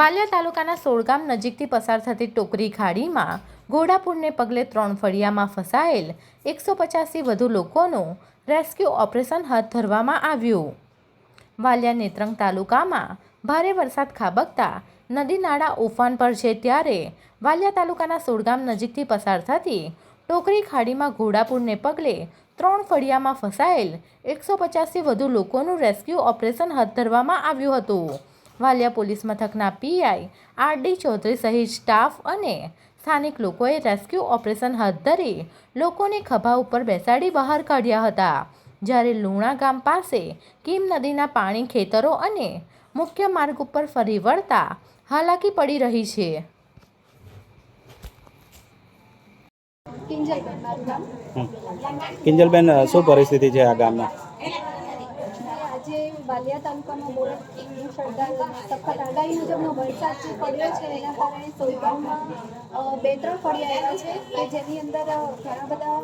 વાલિયા તાલુકાના સોળગામ નજીકથી પસાર થતી ટોકરી ખાડીમાં ઘોડાપૂરને પગલે 3 ફળિયામાં ફસાયેલ 150થી વધુ લોકોનું રેસ્ક્યુ ઓપરેશન હાથ ધરવામાં આવ્યું. વાલિયા નેત્રંગ તાલુકામાં ભારે વરસાદ ખાબકતા નદી નાળા ઉફાન પર છે, ત્યારે વાલિયા તાલુકાના સોળગામ નજીકથી પસાર થતી ટોકરી ખાડીમાં ઘોડાપૂરને પગલે 3 ફળિયામાં ફસાયેલ 150થી વધુ લોકોનું રેસ્ક્યુ ઓપરેશન હાથ ધરવામાં આવ્યું હતું. વાલિયા પોલીસ મથકના પીઆઈ આર.ડી. ચૌધરી સહિત સ્ટાફ અને સ્થાનિક લોકોએ રેસ્ક્યુ ઓપરેશન હાથ ધરી લોકોને ખભા ઉપર બેસાડી બહાર કાઢ્યા હતા, જ્યારે લુણા ગામ પાસે કીમ નદીના પાણી ખેતરો અને મુખ્ય માર્ગ ઉપર ફરી વળતા હાલાકી પડી રહી છે. કિંજલબેન, શું પરિસ્થિતિ છે આ ગામમાં? આજે વાલિયા તાલુકામાં બહુ સખત આગાહી મુજબનો વરસાદ જે પડ્યો છે એના કારણે સોળગામમાં 2-3 ફળિયા એવા છે કે જેની અંદર ઘણા બધા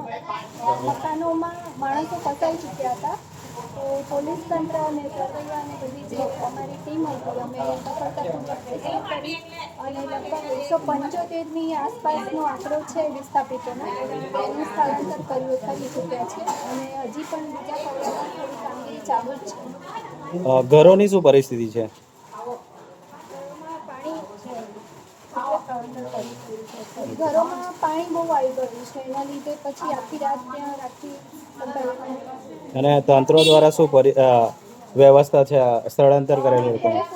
મકાનોમાં માણસો ફસાઈ ચૂક્યા હતા. તો પોલીસ તંત્ર અને સરવૈયા અને બધી જે અમારી ટીમ હતી, અમે સફળતાપૂર્વક રેસ્ક્યુ કરી અને લગભગ 175ની આસપાસનો આંકડો છે વિસ્થાપિતોનો, એનું સ્થળાંતર કરી ચૂક્યા છે અને હજી પણ બીજા ફળિયામાં થોડી કામગીરી ચાલુ જ છે. ઘરોની શું પરિસ્થિતિ છે? ઘરોમાં પાણી બહુ આવી ગયું છે, એના લીધે પછી આખી રાત ત્યાં રાખી. અને તંત્ર દ્વારા શું વ્યવસ્થા છે સ્થળાંતર કરેલું લોકોનું?